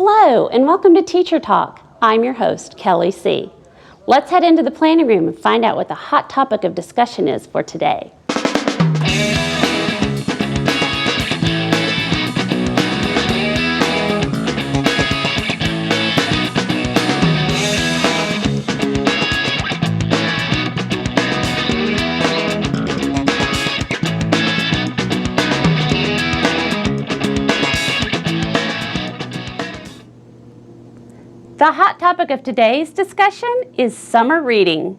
Hello, and welcome to Teacher Talk. I'm your host, Kelly C. Let's head into the planning room and find out what the hot topic of discussion is for today. The hot topic of today's discussion is summer reading.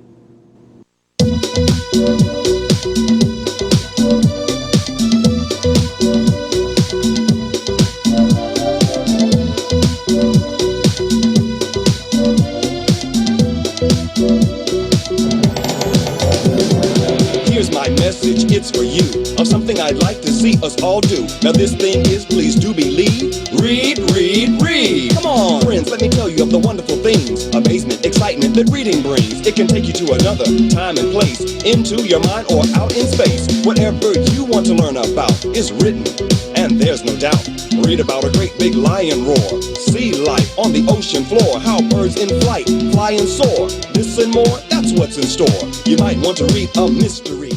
Here's my message, it's for you, of something I'd like to see us all do. Now this thing is, please do believe, read, read, read. Come on, friends, let me tell you of the wonderful things, amazement, excitement that reading brings. It can take you to another time and place, into your mind or out in space. Whatever you want to learn about is written, and there's no doubt. Read about a great big lion roar, see life on the ocean floor, how birds in flight fly and soar. This and more, that's what's in store. You might want to read a mystery.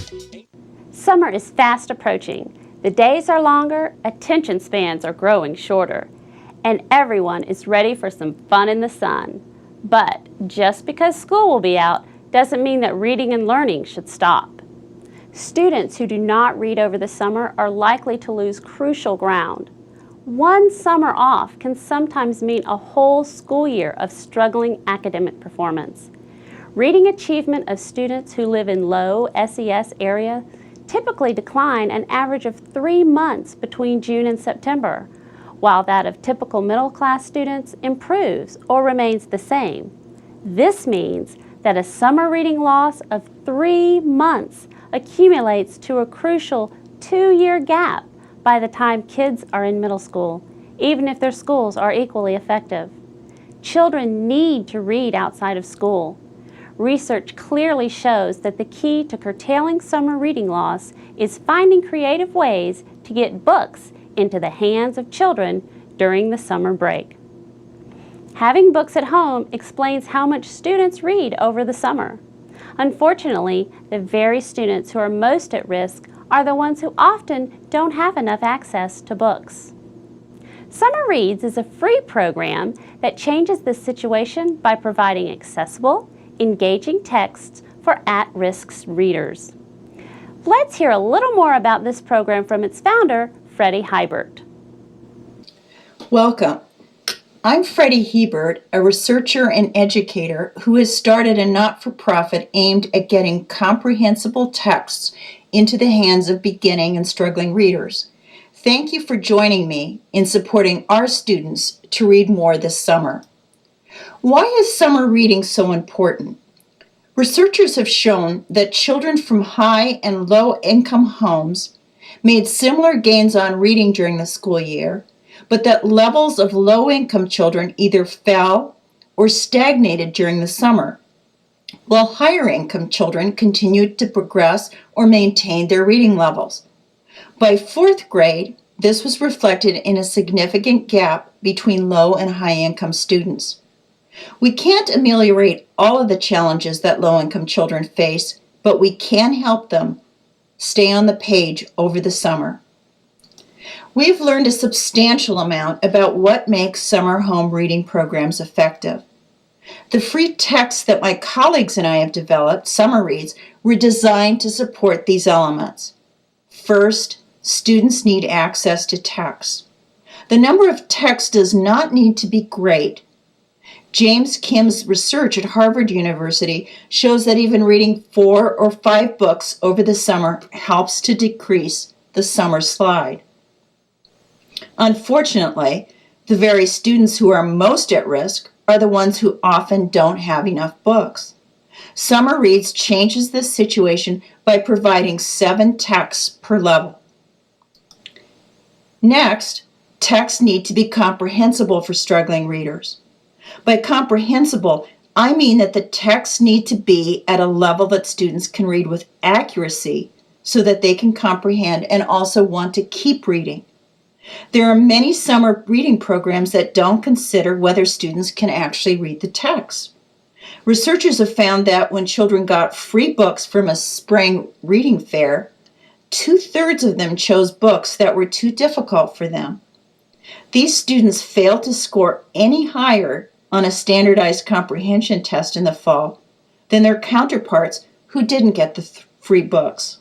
Summer is fast approaching. The days are longer, attention spans are growing shorter, and everyone is ready for some fun in the sun. But just because school will be out doesn't mean that reading and learning should stop. Students who do not read over the summer are likely to lose crucial ground. One summer off can sometimes mean a whole school year of struggling academic performance. Reading achievement of students who live in low SES areas typically decline an average of 3 months between June and September, while that of typical middle-class students improves or remains the same. This means that a summer reading loss of 3 months accumulates to a crucial 2-year gap by the time kids are in middle school, even if their schools are equally effective. Children need to read outside of school. Research clearly shows that the key to curtailing summer reading loss is finding creative ways to get books into the hands of children during the summer break. Having books at home explains how much students read over the summer. Unfortunately, the very students who are most at risk are the ones who often don't have enough access to books. Summer Reads is a free program that changes this situation by providing accessible, engaging texts for at-risk readers. Let's hear a little more about this program from its founder, Freddie Hebert. Welcome. I'm Freddie Hebert, a researcher and educator who has started a not-for-profit aimed at getting comprehensible texts into the hands of beginning and struggling readers. Thank you for joining me in supporting our students to read more this summer. Why is summer reading so important? Researchers have shown that children from high and low income homes made similar gains on reading during the school year, but that levels of low income children either fell or stagnated during the summer, while higher income children continued to progress or maintain their reading levels. By 4th grade, this was reflected in a significant gap between low and high income students. We can't ameliorate all of the challenges that low-income children face, but we can help them stay on the page over the summer. We've learned a substantial amount about what makes summer home reading programs effective. The free texts that my colleagues and I have developed, Summer Reads, were designed to support these elements. First, students need access to texts. The number of texts does not need to be great. James Kim's research at Harvard University shows that even reading 4 or 5 books over the summer helps to decrease the summer slide. Unfortunately, the very students who are most at risk are the ones who often don't have enough books. Summer Reads changes this situation by providing 7 texts per level. Next, texts need to be comprehensible for struggling readers. By comprehensible, I mean that the texts need to be at a level that students can read with accuracy so that they can comprehend and also want to keep reading. There are many summer reading programs that don't consider whether students can actually read the text. Researchers have found that when children got free books from a spring reading fair, 2/3 of them chose books that were too difficult for them. These students failed to score any higher on a standardized comprehension test in the fall than their counterparts who didn't get the free books.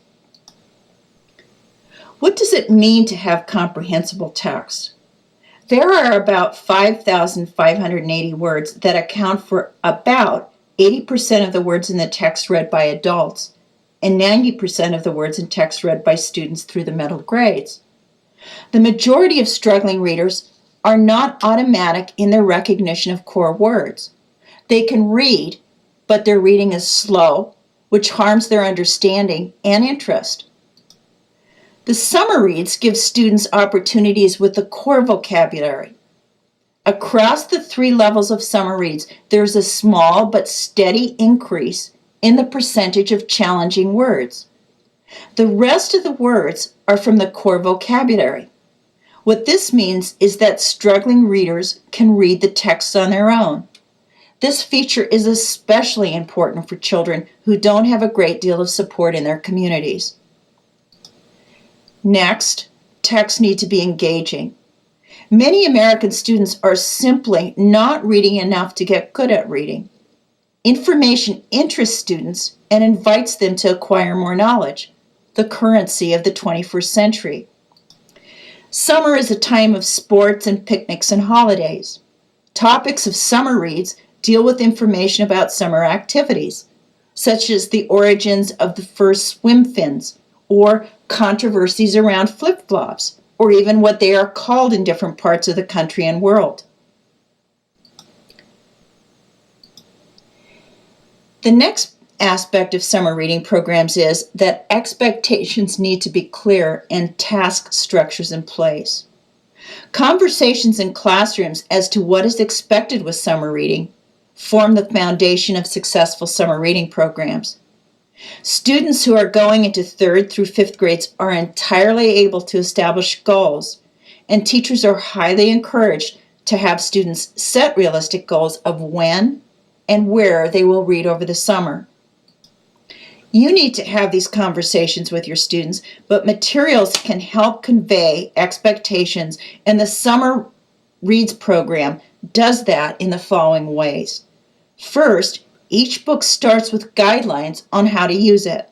What does it mean to have comprehensible text? There are about 5,580 words that account for about 80% of the words in the text read by adults and 90% of the words in text read by students through the middle grades. The majority of struggling readers are not automatic in their recognition of core words. They can read, but their reading is slow, which harms their understanding and interest. The summer reads give students opportunities with the core vocabulary. Across the 3 levels of summer reads, there's a small but steady increase in the percentage of challenging words. The rest of the words are from the core vocabulary. What this means is that struggling readers can read the text on their own. This feature is especially important for children who don't have a great deal of support in their communities. Next, texts need to be engaging. Many American students are simply not reading enough to get good at reading. Information interests students and invites them to acquire more knowledge, the currency of the 21st century. Summer is a time of sports and picnics and holidays. Topics of summer reads deal with information about summer activities, such as the origins of the first swim fins, or controversies around flip-flops, or even what they are called in different parts of the country and world. The next aspect of summer reading programs is that expectations need to be clear and task structures in place. Conversations in classrooms as to what is expected with summer reading form the foundation of successful summer reading programs. Students who are going into 3rd through 5th grades are entirely able to establish goals, and teachers are highly encouraged to have students set realistic goals of when and where they will read over the summer. You need to have these conversations with your students, but materials can help convey expectations, and the Summer Reads program does that in the following ways. First, each book starts with guidelines on how to use it.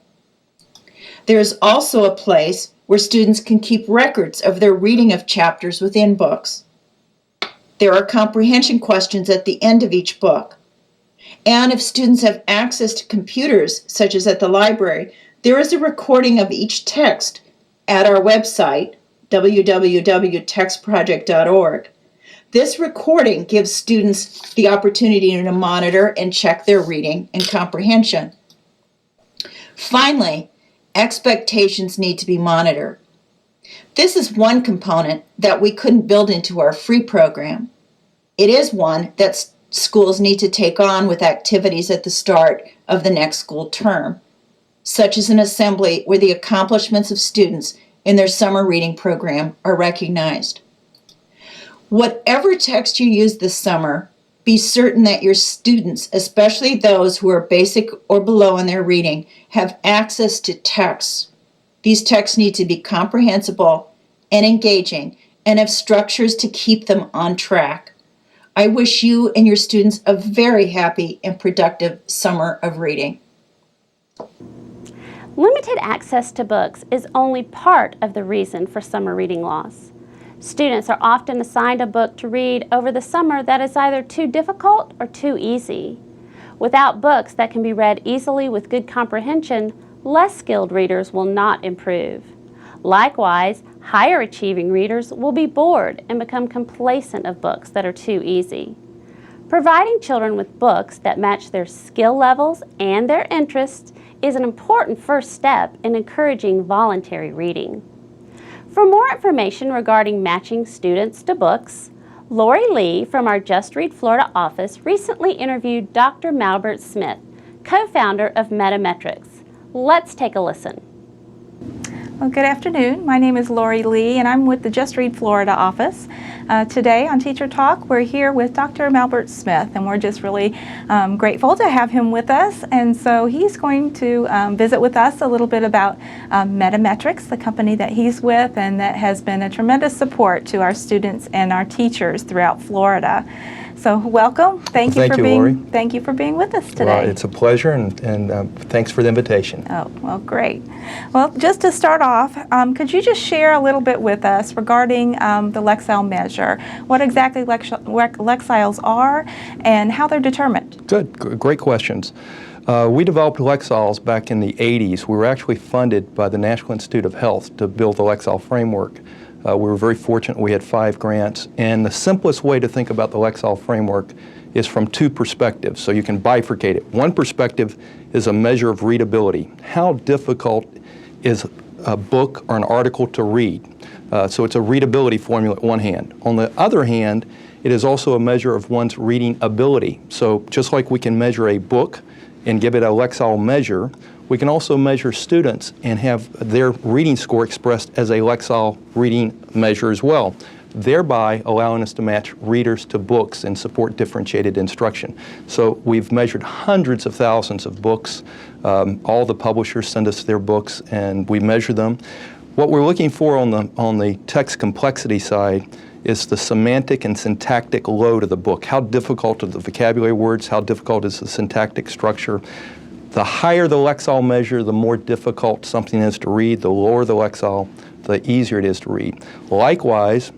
There is also a place where students can keep records of their reading of chapters within books. There are comprehension questions at the end of each book. And if students have access to computers, such as at the library, there is a recording of each text at our website, www.textproject.org. This recording gives students the opportunity to monitor and check their reading and comprehension. Finally, expectations need to be monitored. This is one component that we couldn't build into our free program. It is one that schools need to take on with activities at the start of the next school term, such as an assembly where the accomplishments of students in their summer reading program are recognized. Whatever text you use this summer, be certain that your students, especially those who are basic or below in their reading, have access to texts. These texts need to be comprehensible and engaging and have structures to keep them on track. I wish you and your students a very happy and productive summer of reading. Limited access to books is only part of the reason for summer reading loss. Students are often assigned a book to read over the summer that is either too difficult or too easy. Without books that can be read easily with good comprehension, less skilled readers will not improve. Likewise, higher achieving readers will be bored and become complacent of books that are too easy. Providing children with books that match their skill levels and their interests is an important first step in encouraging voluntary reading. For more information regarding matching students to books, Lori Lee from our Just Read Florida office recently interviewed Dr. Malbert Smith, co-founder of Metametrics. Let's take a listen. Well, good afternoon. My name is Lori Lee, and I'm with the Just Read Florida office. Today on Teacher Talk, we're here with Dr. Malbert Smith, and we're just really grateful to have him with us. And so he's going to visit with us a little bit about Metametrics, the company that he's with, and that has been a tremendous support to our students and our teachers throughout Florida. So welcome. Thank you for being with us today. Well, it's a pleasure, and thanks for the invitation. Oh, well, great. Well, just to start off, could you just share a little bit with us regarding the Lexile measure, what exactly Lexiles are and how they're determined? Good. Great questions. We developed Lexiles back in the 80s. We were actually funded by the National Institute of Health to build the Lexile framework. We were very fortunate. We had 5 grants, and the simplest way to think about the Lexile framework is from 2 perspectives, so you can bifurcate it. One perspective is a measure of readability. How difficult is a book or an article to read? So it's a readability formula at one hand. On the other hand, it is also a measure of one's reading ability. So just like we can measure a book and give it a Lexile measure, we can also measure students and have their reading score expressed as a Lexile reading measure as well, thereby allowing us to match readers to books and support differentiated instruction. So we've measured hundreds of thousands of books. All the publishers send us their books, and we measure them. What we're looking for on the text complexity side is the semantic and syntactic load of the book. How difficult are the vocabulary words? How difficult is the syntactic structure? The higher the Lexile measure, the more difficult something is to read. The lower the Lexile, the easier it is to read. Likewise,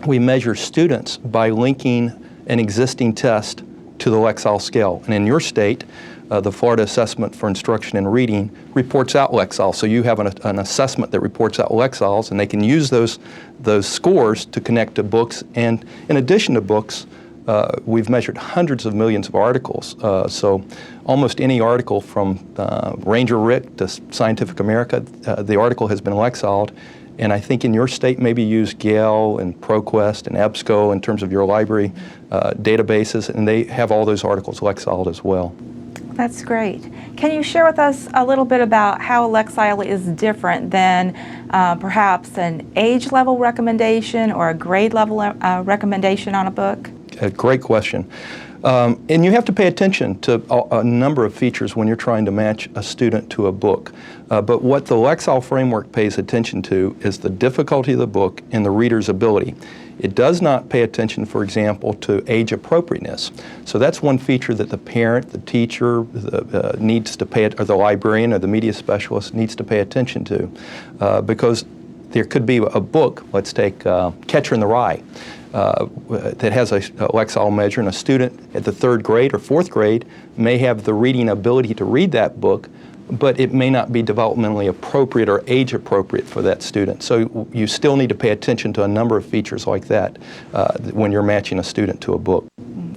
we measure students by linking an existing test to the Lexile scale. And in your state, the Florida Assessment for Instruction in Reading reports out Lexile. So you have an assessment that reports out Lexiles, and they can use those scores to connect to books. And in addition to books, we've measured hundreds of millions of articles. So almost any article from Ranger Rick to Scientific America, the article has been Lexiled. And I think in your state maybe use Gale and ProQuest and EBSCO in terms of your library databases, and they have all those articles Lexiled as well. That's great. Can you share with us a little bit about how a Lexile is different than perhaps an age level recommendation or a grade level recommendation on a book? A great question. And you have to pay attention to a number of features when you're trying to match a student to a book. But what the Lexile framework pays attention to is the difficulty of the book and the reader's ability. It does not pay attention, for example, to age appropriateness. So that's one feature that the parent, the teacher needs to pay, or the librarian or the media specialist needs to pay attention to. Because there could be a book, let's take Catcher in the Rye, that has a Lexile measure, and a student at the 3rd grade or 4th grade may have the reading ability to read that book, but it may not be developmentally appropriate or age appropriate for that student. So you still need to pay attention to a number of features like that when you're matching a student to a book.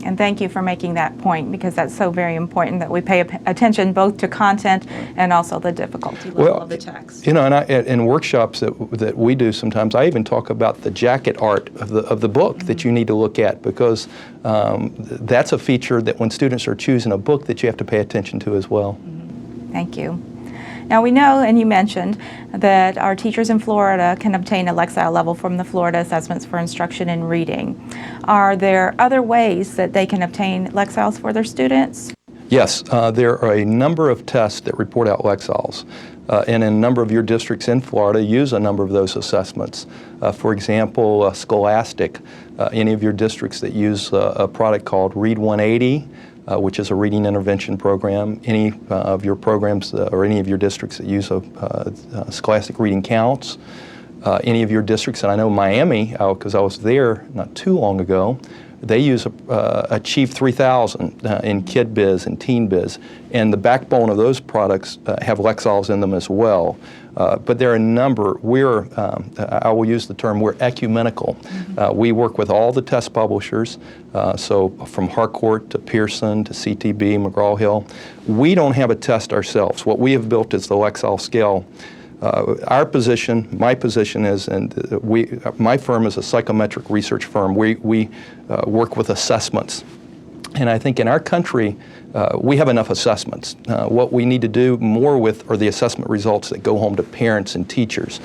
And thank you for making that point, because that's so very important that we pay attention both to content and also the difficulty level of the text. You know, and in workshops that we do sometimes, I even talk about the jacket art of the book that you need to look at, because that's a feature that when students are choosing a book that you have to pay attention to as well. Thank you. Now we know, and you mentioned, that our teachers in Florida can obtain a Lexile level from the Florida Assessments for Instruction in Reading. Are there other ways that they can obtain Lexiles for their students? Yes, there are a number of tests that report out Lexiles. And a number of your districts in Florida use a number of those assessments. For example, Scholastic, any of your districts that use a product called Read 180, which is a reading intervention program, any of your programs or any of your districts that use a Scholastic Reading Counts, any of your districts, and I know Miami, because I was there not too long ago, they use Achieve 3000 in Kid Biz and Teen Biz, and the backbone of those products have Lexiles in them as well. But there are a number. I will use the term, we're ecumenical. We work with all the test publishers, so from Harcourt to Pearson to CTB, McGraw-Hill. We don't have a test ourselves. What we have built is the Lexile scale. Our position, my position is, and my firm is a psychometric research firm. We work with assessments. And I think in our country, we have enough assessments. What we need to do more with are the assessment results that go home to parents and teachers.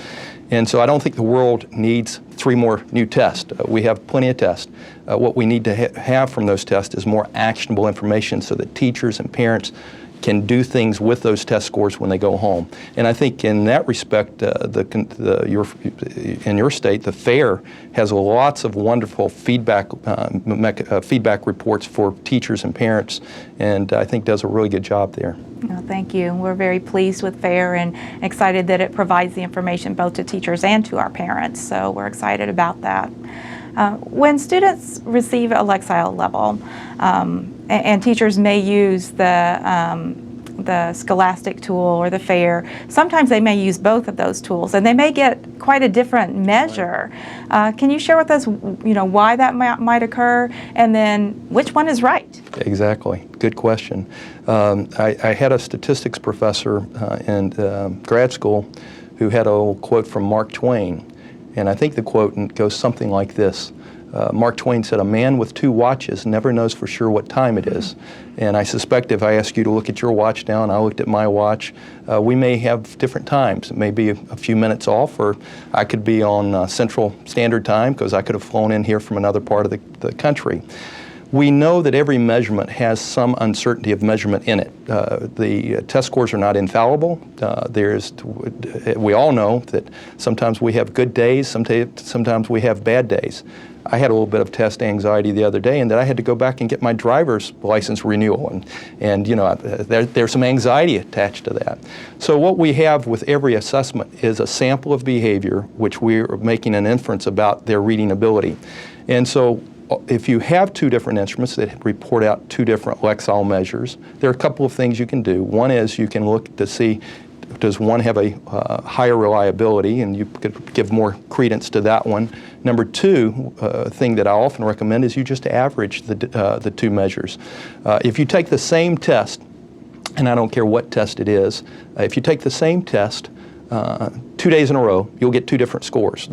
And so I don't think the world needs 3 more new tests. We have plenty of tests. What we need to have from those tests is more actionable information so that teachers and parents can do things with those test scores when they go home. And I think in that respect, in your state, the FAIR has lots of wonderful feedback reports for teachers and parents, and I think does a really good job there. Oh, thank you. We're very pleased with FAIR and excited that it provides the information both to teachers and to our parents, so we're excited about that. When students receive a Lexile level, and teachers may use the Scholastic tool or the FAIR, sometimes they may use both of those tools, and they may get quite a different measure. Can you share with us, why that might occur, and then which one is right? Exactly. Good question. I had a statistics professor in grad school who had a quote from Mark Twain. And I think the quote goes something like this. Mark Twain said, "A man with 2 watches never knows for sure what time it is." And I suspect if I ask you to look at your watch now and I looked at my watch, we may have different times. It may be a few minutes off, or I could be on Central Standard Time because I could have flown in here from another part of the country. We know that every measurement has some uncertainty of measurement in it. The test scores are not infallible. We all know that sometimes we have good days, sometimes we have bad days. I had a little bit of test anxiety the other day, and that I had to go back and get my driver's license renewal, and there's some anxiety attached to that. So what we have with every assessment is a sample of behavior, which we're making an inference about their reading ability. And so if you have 2 different instruments that report out 2 different Lexile measures, there are a couple of things you can do. One is you can look to see, does one have a higher reliability, and you could give more credence to that one. Number 2, thing that I often recommend is you just average the 2 measures. If you take the same test, and I don't care what test it is, if you take the same test 2 days in a row, you'll get 2 different scores.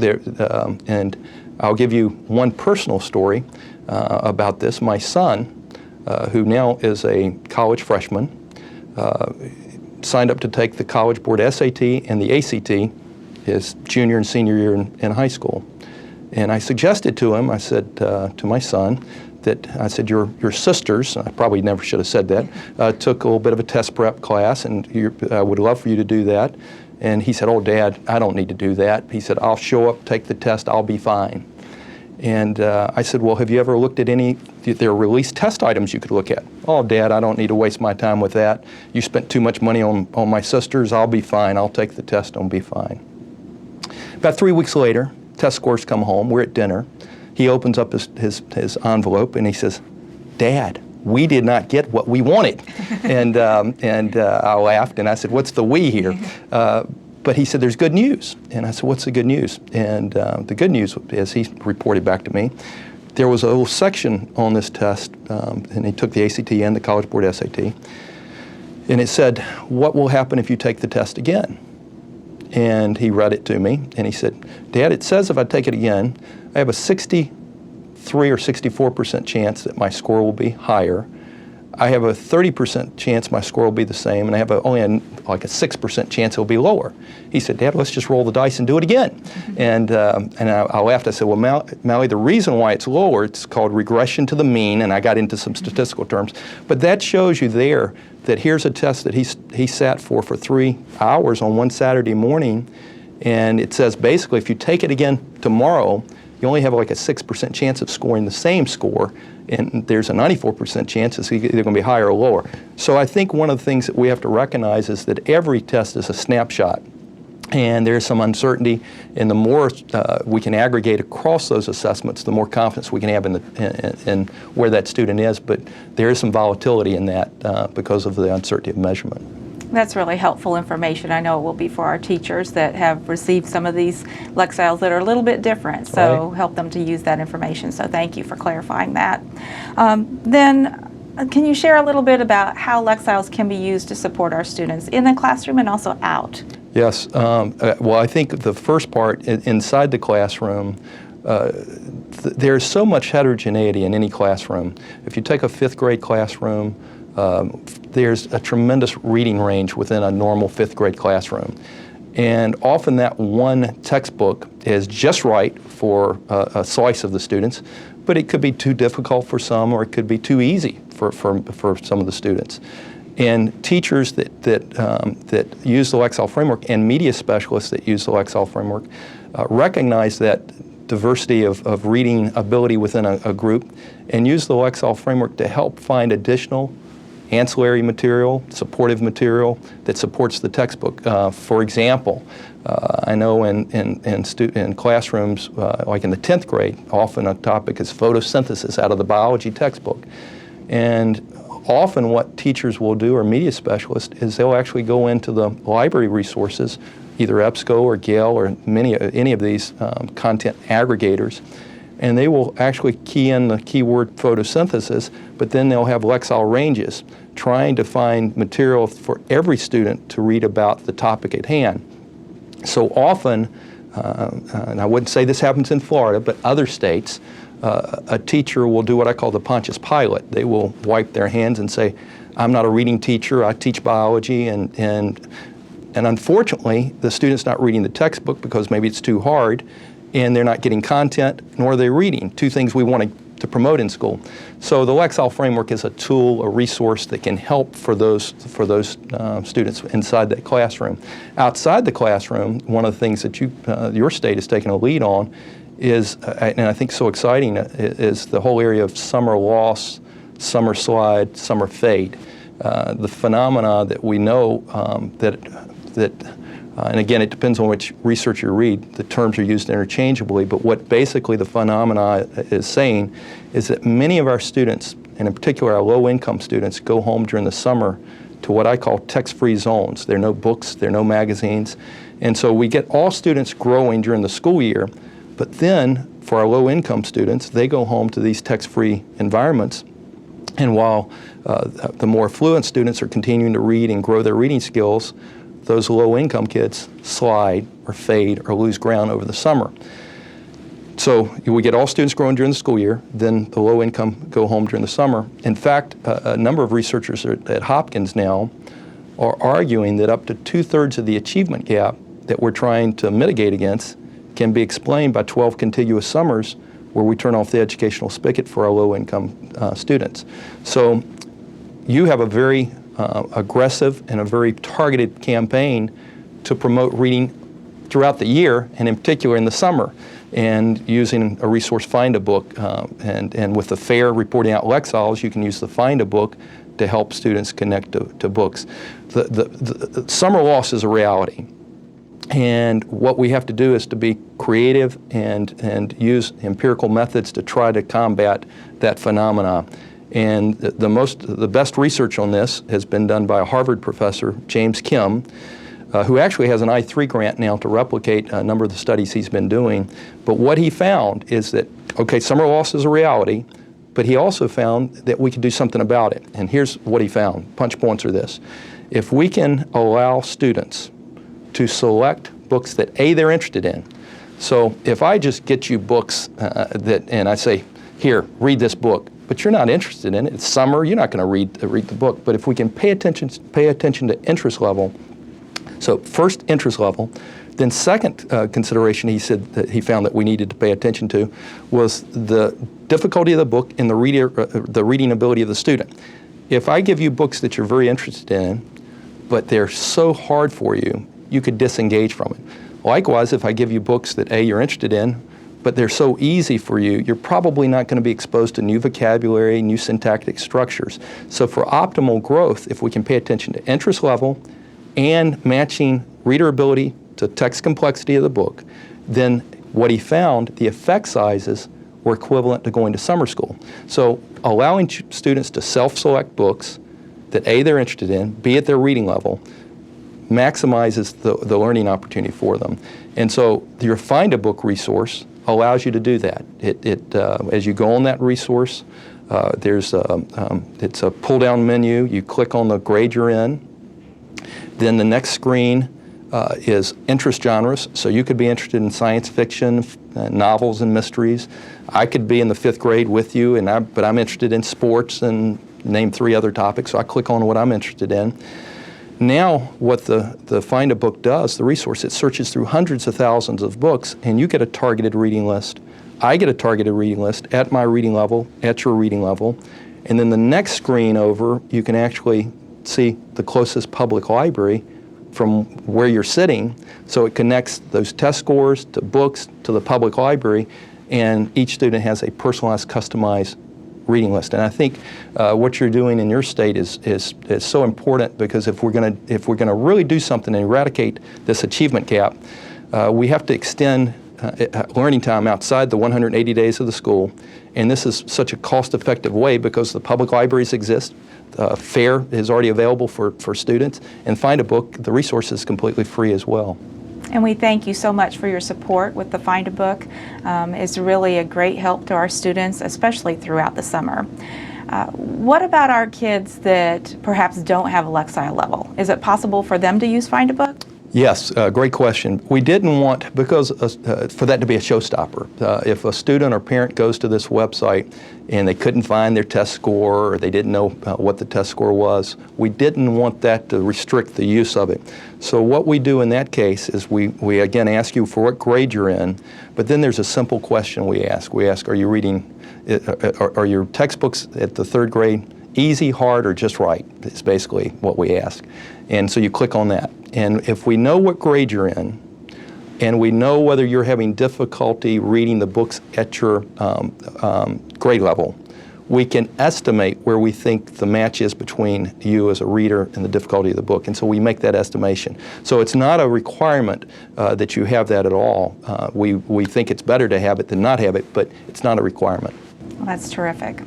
And I'll give you one personal story about this. My son, who now is a college freshman, signed up to take the College Board SAT and the ACT his junior and senior year in high school. And I suggested to him, I said to my son, I said, your sisters, I probably never should have said that, took a little bit of a test prep class, and I would love for you to do that. And he said, "Oh, Dad, I don't need to do that." He said, "I'll show up, take the test, I'll be fine." And I said, "Well, have you ever looked at there are released test items you could look at?" "Oh, Dad, I don't need to waste my time with that. You spent too much money on my sisters, I'll be fine. I'll take the test, I'll be fine." About 3 weeks later, test scores come home, we're at dinner. He opens up his envelope and he says, "Dad, we did not get what we wanted." And I laughed and I said, "What's the we here?" But he said, "There's good news." And I said, "What's the good news?" And the good news, as he reported back to me, there was a little section on this test, and he took the ACT and the College Board SAT, and it said, "What will happen if you take the test again?" And he read it to me, and he said, "Dad, it says if I take it again, I have a 63 or 64% chance that my score will be higher. I have a 30% chance my score will be the same, and I have only a 6% chance it'll be lower." He said, "Dad, let's just roll the dice and do it again." And I laughed. I said, "Well, Mally, the reason why it's lower, it's called regression to the mean," and I got into some statistical terms. But that shows you there that here's a test that he sat for 3 hours on one Saturday morning, and it says basically if you take it again tomorrow, you only have a 6% chance of scoring the same score, and there's a 94% chance it's either going to be higher or lower. So I think one of the things that we have to recognize is that every test is a snapshot, and there's some uncertainty, and the more we can aggregate across those assessments, the more confidence we can have in where that student is, but there is some volatility in that because of the uncertainty of measurement. That's really helpful information. I know it will be for our teachers that have received some of these Lexiles that are a little bit different, so Right. help them to use that information. So thank you for clarifying that. Then can you share a little bit about how Lexiles can be used to support our students in the classroom and also out? Yes. Well, I think the first part, inside the classroom, there's so much heterogeneity in any classroom. If you take a 5th grade classroom, there's a tremendous reading range within a normal 5th grade classroom. And often that one textbook is just right for a slice of the students, but it could be too difficult for some, or it could be too easy for some of the students. And teachers that use the Lexile framework and media specialists that use the Lexile framework recognize that diversity of reading ability within a group and use the Lexile framework to help find additional ancillary material, supportive material that supports the textbook. For example, I know in classrooms, like in the 10th grade, often a topic is photosynthesis out of the biology textbook. And often what teachers will do, or media specialists, is they'll actually go into the library resources, either EBSCO or Gale or any of these content aggregators, and they will actually key in the keyword photosynthesis, but then they'll have Lexile ranges trying to find material for every student to read about the topic at hand. So often, and I wouldn't say this happens in Florida, but other states, a teacher will do what I call the Pontius Pilate. They will wipe their hands and say, I'm not a reading teacher, I teach biology, and unfortunately, the student's not reading the textbook because maybe it's too hard, and they're not getting content, nor are they reading, two things we want to promote in school. So the Lexile framework is a tool, a resource that can help for those students inside that classroom. Outside the classroom, one of the things that your state has taken a lead on is, and I think so exciting, is the whole area of summer loss, summer slide, summer fade. The phenomena that we know and again, it depends on which research you read. The terms are used interchangeably, but what basically the phenomena is saying is that many of our students, and in particular our low-income students, go home during the summer to what I call text-free zones. There are no books, there are no magazines, and so we get all students growing during the school year, but then for our low-income students, they go home to these text-free environments, and while the more affluent students are continuing to read and grow their reading skills, those low-income kids slide or fade or lose ground over the summer. So we get all students growing during the school year, then the low-income go home during the summer. In fact, a number of researchers at Hopkins now are arguing that up to 2/3 of the achievement gap that we're trying to mitigate against can be explained by 12 contiguous summers where we turn off the educational spigot for our low-income students. So you have a very aggressive and a very targeted campaign to promote reading throughout the year, and in particular in the summer, and using a resource, Find a Book, and with the FAIR reporting out Lexiles, you can use the Find a Book to help students connect to books. The summer loss is a reality, and what we have to do is to be creative and use empirical methods to try to combat that phenomena. And the best research on this has been done by a Harvard professor, James Kim, who actually has an I3 grant now to replicate a number of the studies he's been doing. But what he found is that, okay, summer loss is a reality, but he also found that we could do something about it. And here's what he found. Punch points are this. If we can allow students to select books that, A, they're interested in. So if I just get you books and I say, here, read this book, but you're not interested in it. It's summer. You're not going to read the book. But if we can pay attention to interest level, so first interest level, then second consideration he said that he found that we needed to pay attention to was the difficulty of the book and the reading ability of the student. If I give you books that you're very interested in, but they're so hard for you, you could disengage from it. Likewise, if I give you books that A, you're interested in, but they're so easy for you, you're probably not going to be exposed to new vocabulary, new syntactic structures. So for optimal growth, if we can pay attention to interest level and matching reader ability to text complexity of the book, then what he found, the effect sizes were equivalent to going to summer school. So allowing students to self-select books that A, they're interested in, B, at their reading level, maximizes the learning opportunity for them. And so your Find a Book resource allows you to do that. As you go on that resource, it's a pull-down menu. You click on the grade you're in. Then the next screen is interest genres. So you could be interested in science fiction, novels and mysteries. I could be in the 5th grade with you, but I'm interested in sports and name 3 other topics, so I click on what I'm interested in. Now what the Find a Book does, the resource, it searches through hundreds of thousands of books, and you get a targeted reading list. I get a targeted reading list at my reading level, at your reading level, and then the next screen over, you can actually see the closest public library from where you're sitting, so it connects those test scores to books to the public library, and each student has a personalized, customized reading list. And I think what you're doing in your state is so important, because if we're going to really do something and eradicate this achievement gap, we have to extend learning time outside the 180 days of the school. And this is such a cost-effective way because the public libraries exist. FAIR is already available for students, and Find a Book, the resource is completely free as well. And we thank you so much for your support with the Find a Book. It's really a great help to our students, especially throughout the summer. What about our kids that perhaps don't have a Lexile level? Is it possible for them to use Find a Book? Yes, great question. We didn't want, because for that to be a showstopper. If a student or parent goes to this website and they couldn't find their test score, or they didn't know what the test score was, we didn't want that to restrict the use of it. So what we do in that case is we again ask you for what grade you're in, but then there's a simple question we ask. We ask, are you reading, are your textbooks at the 3rd grade easy, hard, or just right? It's basically what we ask. And so you click on that. And if we know what grade you're in, and we know whether you're having difficulty reading the books at your grade level, we can estimate where we think the match is between you as a reader and the difficulty of the book. And so we make that estimation. So it's not a requirement that you have that at all. We think it's better to have it than not have it, but it's not a requirement. Well, that's terrific.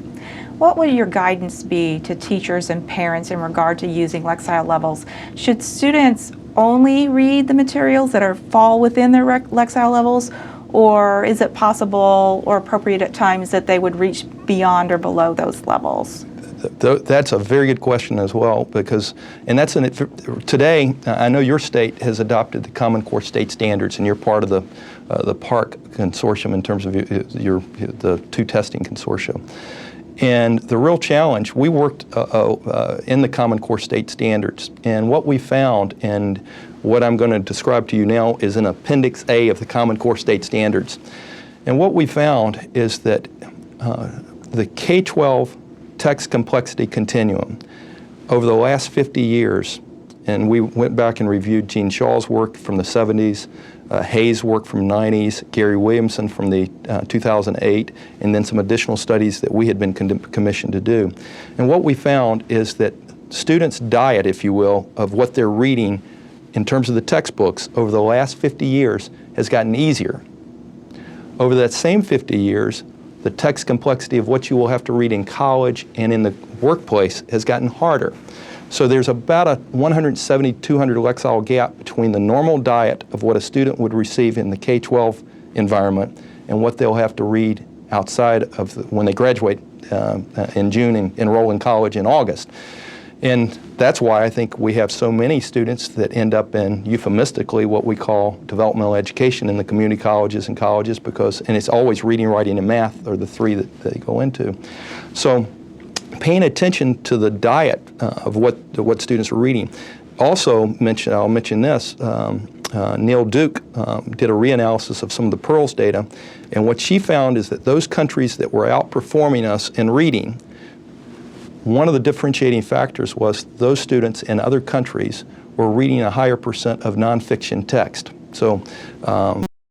What would your guidance be to teachers and parents in regard to using Lexile levels? Should students only read the materials that fall within their Lexile levels, or is it possible or appropriate at times that they would reach beyond or below those levels? That's a very good question as well, because, and that's today, I know your state has adopted the Common Core State Standards, and you're part of the PARC consortium in terms of the 2 testing consortia. And the real challenge, we worked in the Common Core State Standards, and what we found, and what I'm going to describe to you now, is in Appendix A of the Common Core State Standards. And what we found is that the K-12 text complexity continuum over the last 50 years, and we went back and reviewed Gene Shaw's work from the 70s, Hayes' work from 90s, Gary Williamson from the 2008, and then some additional studies that we had been commissioned to do. And what we found is that students' diet, if you will, of what they're reading in terms of the textbooks over the last 50 years has gotten easier. Over that same 50 years, the text complexity of what you will have to read in college and in the workplace has gotten harder. So there's about a 170, 200 Lexile gap between the normal diet of what a student would receive in the K-12 environment and what they'll have to read outside of when they graduate in June and enroll in college in August. And that's why I think we have so many students that end up in, euphemistically, what we call developmental education in the community colleges and colleges, and it's always reading, writing, and math are the 3 that they go into. So paying attention to the diet of what students are reading. Also, I'll mention this, Neil Duke did a reanalysis of some of the Pearls data, and what she found is that those countries that were outperforming us in reading, one of the differentiating factors was those students in other countries were reading a higher percent of nonfiction text. So